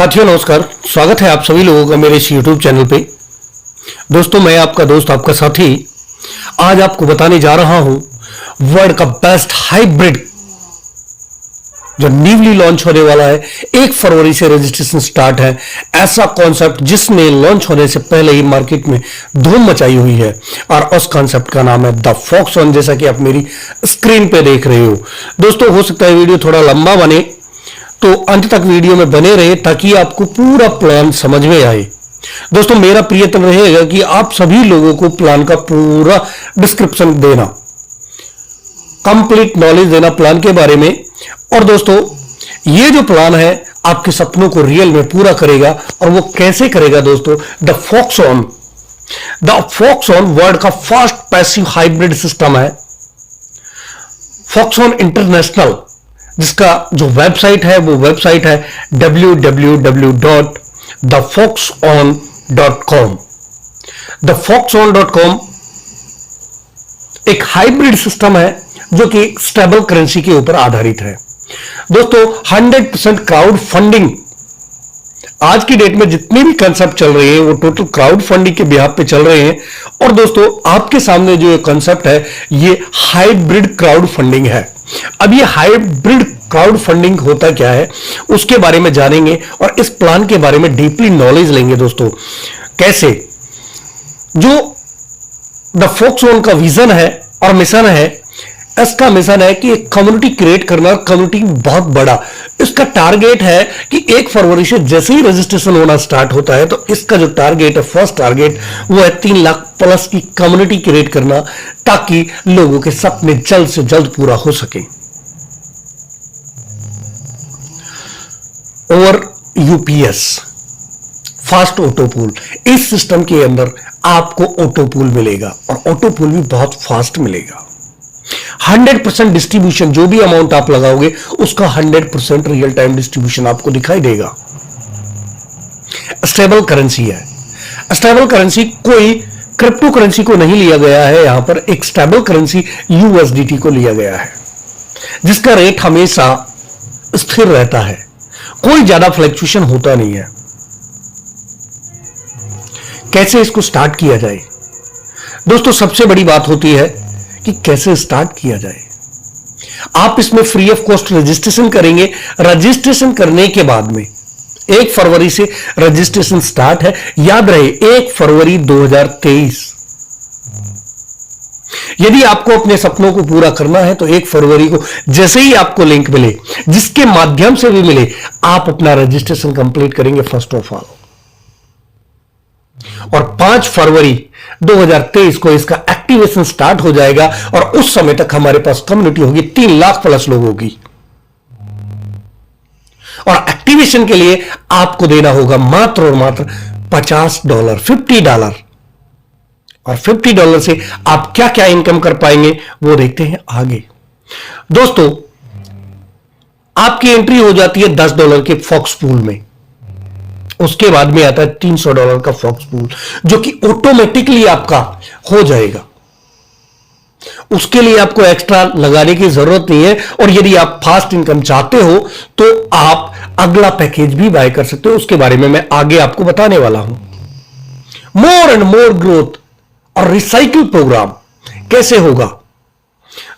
साथियों नमस्कार, स्वागत है आप सभी लोगों का मेरे इस YouTube चैनल पे। दोस्तों मैं आपका दोस्त आपका साथी आज आपको बताने जा रहा हूं वर्ल्ड का बेस्ट हाइब्रिड जो न्यूली लॉन्च होने वाला है। 1 फरवरी से रजिस्ट्रेशन स्टार्ट है। ऐसा कॉन्सेप्ट जिसने लॉन्च होने से पहले ही मार्केट में धूम मचाई हुई है और उस कॉन्सेप्ट का नाम है द फॉक्सऑन, जैसा कि आप मेरी स्क्रीन पे देख रहे हो। दोस्तों हो सकता है वीडियो थोड़ा लंबा बने, तो अंत तक वीडियो में बने रहे ताकि आपको पूरा प्लान समझ में आए। दोस्तों मेरा प्रयत्न रहेगा कि आप सभी लोगों को प्लान का पूरा डिस्क्रिप्शन देना, कंप्लीट नॉलेज देना प्लान के बारे में। और दोस्तों ये जो प्लान है आपके सपनों को रियल में पूरा करेगा। और वो कैसे करेगा दोस्तों? द फॉक्सऑन वर्ल्ड का फर्स्ट पैसिव हाइब्रिड सिस्टम है। फॉक्सऑन इंटरनेशनल, जिसका जो वेबसाइट है वो वेबसाइट है www.thefoxon.com। thefoxon.com एक हाइब्रिड सिस्टम है जो कि स्टेबल करेंसी के ऊपर आधारित है। दोस्तों 100% क्राउड फंडिंग, आज की डेट में जितने भी कंसेप्ट चल रहे हैं वो टोटल क्राउड फंडिंग के बिहाफ पे चल रहे हैं। और दोस्तों आपके सामने जो कंसेप्ट है ये हाइब्रिड क्राउड फंडिंग है। अब ये हाइब्रिड क्राउड फंडिंग होता क्या है उसके बारे में जानेंगे और इस प्लान के बारे में डीपली नॉलेज लेंगे। दोस्तों कैसे जो द फॉक्सऑन का विजन है और मिशन है, इसका मिशन है कि एक कम्युनिटी क्रिएट करना, और कम्युनिटी बहुत बड़ा। इसका टारगेट है कि 1 फरवरी से जैसे ही रजिस्ट्रेशन होना स्टार्ट होता है तो इसका जो टारगेट है, फर्स्ट टारगेट, वो है 3 लाख प्लस की कम्युनिटी क्रिएट करना, ताकि लोगों के सपने जल्द से जल्द पूरा हो सके। और यूपीएस फास्ट ऑटोपूल, इस सिस्टम के अंदर आपको ऑटोपूल मिलेगा और ऑटोपूल भी बहुत फास्ट मिलेगा। 100% डिस्ट्रीब्यूशन, जो भी अमाउंट आप लगाओगे उसका 100% रियल टाइम डिस्ट्रीब्यूशन आपको दिखाई देगा। स्टेबल करेंसी है। स्टेबल करेंसी कोई क्रिप्टो करेंसी को नहीं लिया गया है, यहां पर एक स्टेबल करेंसी यूएसडीटी को लिया गया है, जिसका रेट हमेशा स्थिर रहता है, कोई ज्यादा फ्लक्चुएशन होता नहीं है। कैसे इसको स्टार्ट किया जाए? दोस्तों सबसे बड़ी बात होती है कि कैसे स्टार्ट किया जाए। आप इसमें फ्री ऑफ कॉस्ट रजिस्ट्रेशन करेंगे। रजिस्ट्रेशन करने के बाद में 1 फरवरी से रजिस्ट्रेशन स्टार्ट है। याद रहे 1 फरवरी 2023। यदि आपको अपने सपनों को पूरा करना है तो 1 फरवरी को जैसे ही आपको लिंक मिले, जिसके माध्यम से भी मिले, आप अपना रजिस्ट्रेशन कंप्लीट करेंगे फर्स्ट ऑफ ऑल। और 5 फरवरी 2023 को इसका एक्टिवेशन स्टार्ट हो जाएगा और उस समय तक हमारे पास कम्युनिटी होगी 3 लाख प्लस लोगों की। और एक्टिवेशन के लिए आपको देना होगा मात्र और मात्र $50, $50। और $50 से आप क्या क्या इनकम कर पाएंगे वो देखते हैं आगे। दोस्तों आपकी एंट्री हो जाती है $10 के फॉक्स पूल में। उसके बाद में आता है $300 का फॉक्स पूल, जो कि ऑटोमेटिकली आपका हो जाएगा। उसके लिए आपको एक्स्ट्रा लगाने की जरूरत नहीं है। और यदि आप फास्ट इनकम चाहते हो तो आप अगला पैकेज भी बाय कर सकते हो, उसके बारे में मैं आगे आपको बताने वाला हूं। मोर एंड मोर ग्रोथ और रिसाइकिल प्रोग्राम कैसे होगा?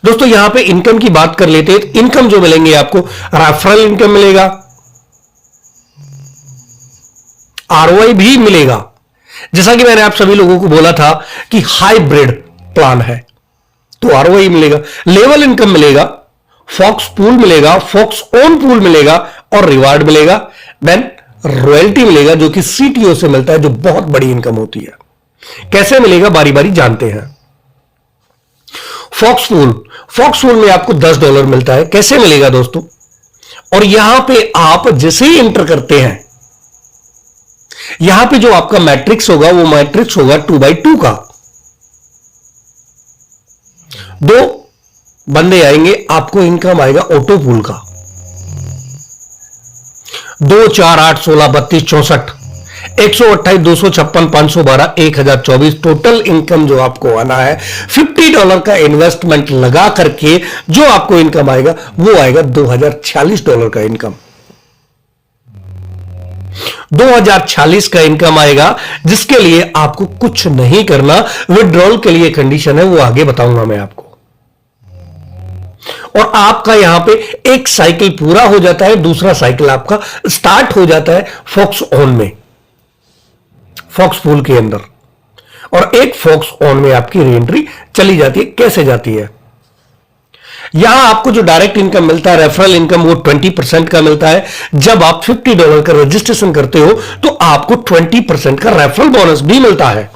दोस्तों यहां पे इनकम की बात कर लेते हैं। इनकम जो मिलेंगे आपको, रेफरल इनकम मिलेगा, आरओआई भी मिलेगा। जैसा कि मैंने आप सभी लोगों को बोला था कि हाइब्रिड प्लान है तो आरओआई मिलेगा, लेवल इनकम मिलेगा, फॉक्स पूल मिलेगा, फॉक्स ओन पूल मिलेगा और रिवार्ड मिलेगा। देन रॉयल्टी मिलेगा जो कि सीटीओ से मिलता है, जो बहुत बड़ी इनकम होती है। कैसे मिलेगा बारी बारी जानते हैं। फॉक्स पूल में आपको $10 मिलता है। कैसे मिलेगा दोस्तों? और यहां पे आप जैसे ही एंटर करते हैं, यहां पे जो आपका मैट्रिक्स होगा वो मैट्रिक्स होगा 2x2 का। 2 बंदे आएंगे, आपको इनकम आएगा ऑटो पूल का 2, 4, 8, 16, 32, 64, 128, 256, 512, 1024 टोटल इनकम जो आपको आना है। $50 का इन्वेस्टमेंट लगा करके जो आपको इनकम आएगा वो आएगा $2046 का इनकम। 2046 का इनकम आएगा, जिसके लिए आपको कुछ नहीं करना। विड्रॉल के लिए कंडीशन है, वो आगे बताऊंगा मैं आपको। और आपका यहां पे एक साइकिल पूरा हो जाता है, दूसरा साइकिल आपका स्टार्ट हो जाता है फॉक्स ऑन में, फॉक्स पूल के अंदर, और एक फॉक्स ऑन में आपकी री एंट्री चली जाती है। कैसे जाती है? यहां आपको जो डायरेक्ट इनकम मिलता है, रेफरल इनकम, वो 20% का मिलता है। जब आप $50 का रजिस्ट्रेशन करते हो तो आपको 20% का रेफरल बोनस भी मिलता है।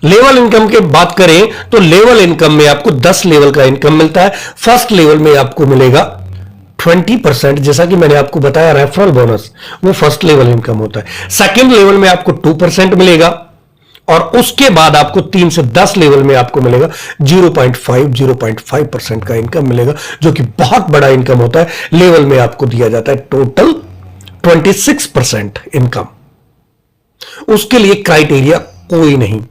लेवल इनकम की बात करें तो लेवल इनकम में आपको 10 लेवल का इनकम मिलता है। फर्स्ट लेवल में आपको मिलेगा 20%, जैसा कि मैंने आपको बताया रेफरल बोनस वो फर्स्ट लेवल इनकम होता है। सेकंड लेवल में आपको 2% मिलेगा, और उसके बाद आपको 3 से 10 लेवल में आपको मिलेगा 0.5% का इनकम मिलेगा, जो कि बहुत बड़ा इनकम होता है। लेवल में आपको दिया जाता है टोटल 26% इनकम। उसके लिए क्राइटेरिया कोई नहीं।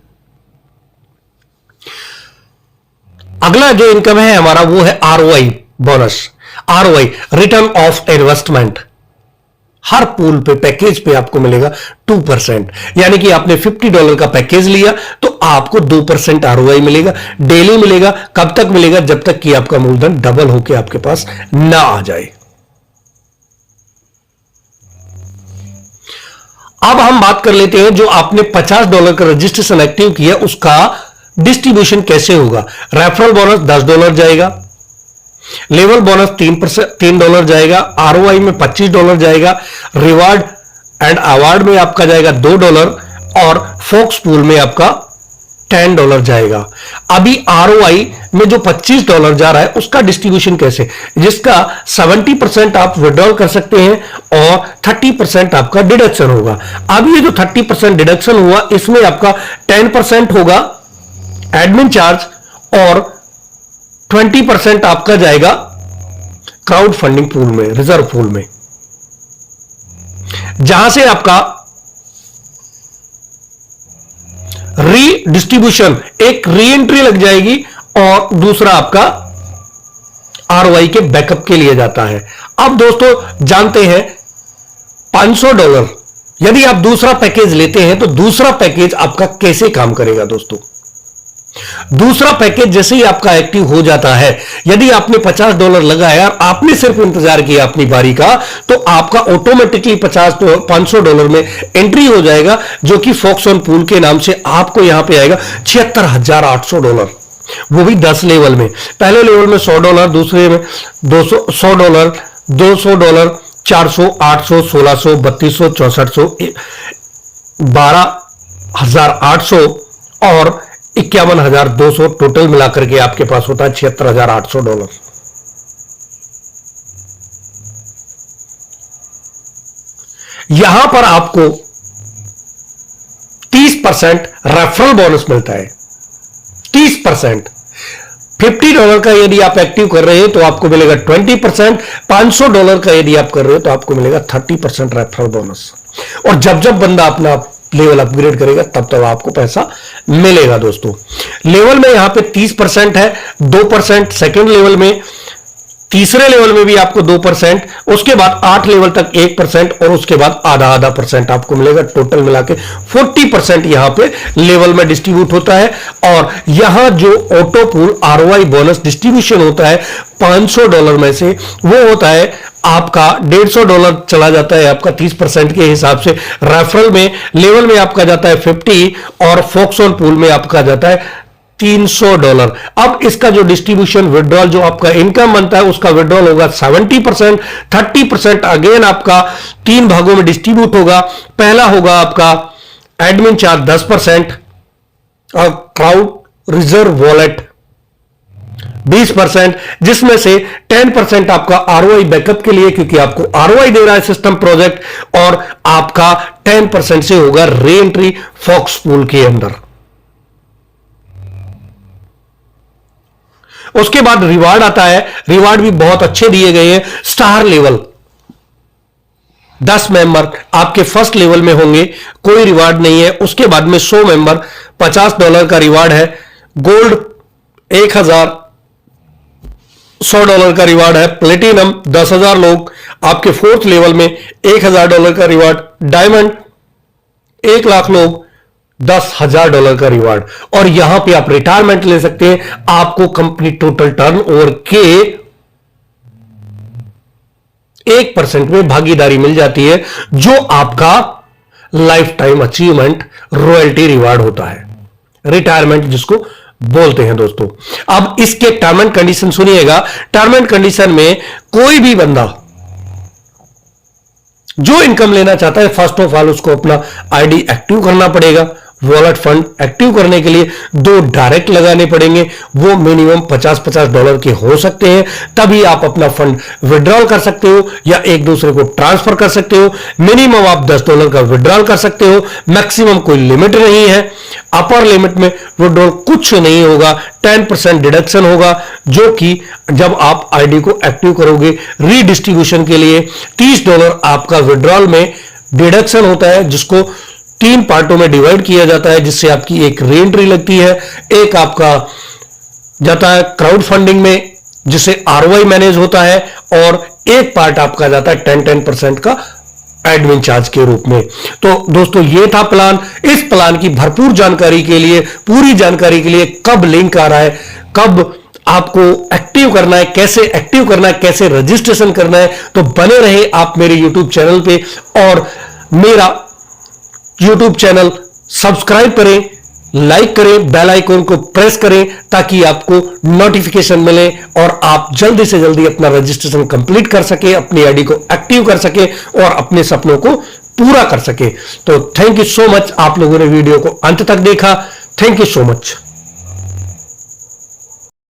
अगला जो इनकम है हमारा वो है ROI bonus, ROI return of investment. Her pool पे, पैकेज पे आपको मिलेगा 2%, यानी कि आपने $50 का पैकेज लिया तो आपको 2% आरओआई मिलेगा। डेली मिलेगा। कब तक मिलेगा? जब तक कि आपका मूलधन डबल होकर आपके पास ना आ जाए। अब हम बात कर लेते हैं, जो आपने $50 का रजिस्ट्रेशन एक्टिव किया उसका डिस्ट्रीब्यूशन कैसे होगा। रेफरल बोनस $10 जाएगा, लेवल बोनस $3 जाएगा, आरओआई में $25 जाएगा, रिवार्ड एंड अवार्ड में आपका जाएगा $2, और फॉक्स पूल में आपका $10 जाएगा। अभी आरओआई में जो $25 जा रहा है उसका डिस्ट्रीब्यूशन कैसे? जिसका 70% आप विड्रॉल कर सकते हैं और 30% आपका डिडक्शन होगा। अब ये जो 30% डिडक्शन हुआ, इसमें आपका 10% होगा एडमिन चार्ज, और 20% आपका जाएगा क्राउड फंडिंग पूल में, रिजर्व पूल में, जहां से आपका रीडिस्ट्रीब्यूशन, एक री एंट्री लग जाएगी, और दूसरा आपका आरओआई के बैकअप के लिए जाता है। अब दोस्तों जानते हैं $500 यदि आप दूसरा पैकेज लेते हैं तो दूसरा पैकेज आपका कैसे काम करेगा। दोस्तों दूसरा पैकेज जैसे ही आपका एक्टिव हो जाता है, यदि आपने $50 लगाया और आपने सिर्फ इंतजार किया अपनी बारी का, तो आपका ऑटोमेटिकली $500 में एंट्री हो जाएगा, जो कि फॉक्स ऑन पूल के नाम से आपको यहां पे आएगा $76,800, वो भी 10 लेवल में। पहले लेवल में $100, दूसरे में $100, $200, $400, $800, $1600, $3200, $6400, $12,800 और $51,200, टोटल मिलाकर के आपके पास होता है $76,800। यहां पर आपको 30% रेफरल बोनस मिलता है। 30%। $50 का यदि आप एक्टिव कर रहे हैं तो आपको मिलेगा 20%। $500 का यदि आप कर रहे हो तो आपको मिलेगा 30% रेफरल बोनस। और जब जब बंदा अपना लेवल अपग्रेड करेगा तब तब आपको पैसा मिलेगा। दोस्तों लेवल में यहां पे 30% है, 2% सेकेंड लेवल में, तीसरे लेवल में भी आपको 2%, उसके बाद 8 लेवल तक 1%, और उसके बाद आधा % आपको मिलेगा। टोटल मिला के 40% यहां पे लेवल में डिस्ट्रीब्यूट होता है। और यहां जो auto pool ROI bonus distribution होता है $500 में से, वो होता है आपका $150 चला जाता है आपका 30% के हिसाब से। रेफरल में, लेवल में आपका जाता है 50, और फॉक्स ऑन पूल में आपका जाता है $300। अब इसका जो डिस्ट्रीब्यूशन विड्रॉल जो आपका इनकम बनता है उसका विड्रॉल होगा 70%। 30% अगेन आपका 3 भागों में डिस्ट्रीब्यूट होगा। पहला होगा आपका एडमिन चार्ज 10%, और क्राउड रिजर्व वॉलेट 20%, जिसमें से 10% आपका आरओआई बैकअप के लिए, क्योंकि आपको आरओआई दे रहा है सिस्टम प्रोजेक्ट, और आपका 10% से होगा री एंट्री फॉक्स पूल के अंदर। उसके बाद रिवार्ड आता है। रिवार्ड भी बहुत अच्छे दिए गए हैं। स्टार लेवल 10 मेंबर आपके फर्स्ट लेवल में होंगे, कोई रिवार्ड नहीं है। उसके बाद में 100 मेंबर $50 का रिवार्ड है। गोल्ड 1000, $100 का रिवार्ड है। प्लेटिनम 10,000 लोग आपके 4th लेवल में $1,000 का रिवार्ड। डायमंड 1 लाख लोग $10,000 का रिवार्ड। और यहां पे आप रिटायरमेंट ले सकते हैं। आपको कंपनी टोटल टर्नओवर के 1% में भागीदारी मिल जाती है, जो आपका life time achievement royalty reward होता है, रिटायरमेंट जिसको बोलते हैं दोस्तों। अब इसके टर्म एंड कंडीशन सुनिएगा। टर्म एंड कंडीशन में कोई भी बंदा जो इनकम लेना चाहता है, फर्स्ट ऑफ ऑल उसको अपना आईडी एक्टिव करना पड़ेगा। वॉलेट फंड एक्टिव करने के लिए 2 डायरेक्ट लगाने पड़ेंगे, वो मिनिमम $50 के हो सकते हैं, तभी आप अपना फंड विड्रॉल कर सकते हो या एक दूसरे को ट्रांसफर कर सकते हो। मिनिमम आप $10 का विड्रॉल कर सकते हो, मैक्सिमम कोई लिमिट नहीं है। अपर लिमिट में विड्रॉल कुछ नहीं होगा, 10% डिडक्शन होगा, जो कि जब आप आईडी को एक्टिव करोगे रीडिस्ट्रीब्यूशन के लिए $30 आपका विड्रॉल में डिडक्शन होता है, जिसको 3 पार्टों में डिवाइड किया जाता है, जिससे आपकी एक री एंट्री लगती है, एक आपका जाता है क्राउड फंडिंग में जिससे आरओआई मैनेज होता है, और एक पार्ट आपका जाता है 10% का एडमिन चार्ज के रूप में। तो दोस्तों ये था प्लान। इस प्लान की भरपूर जानकारी के लिए, पूरी जानकारी के लिए, कब लिंक आ रहा है, कब आपको एक्टिव करना है, कैसे एक्टिव करना है, कैसे रजिस्ट्रेशन करना है, तो बने रहे आप मेरे यूट्यूब चैनल पे और मेरा यूट्यूब चैनल सब्सक्राइब करें, लाइक करें, बेल आइकन को प्रेस करें ताकि आपको नोटिफिकेशन मिले और आप जल्दी से जल्दी अपना रजिस्ट्रेशन कंप्लीट कर सके, अपनी आईडी को एक्टिव कर सके और अपने सपनों को पूरा कर सके। तो थैंक यू सो मच, आप लोगों ने वीडियो को अंत तक देखा। Thank you so much.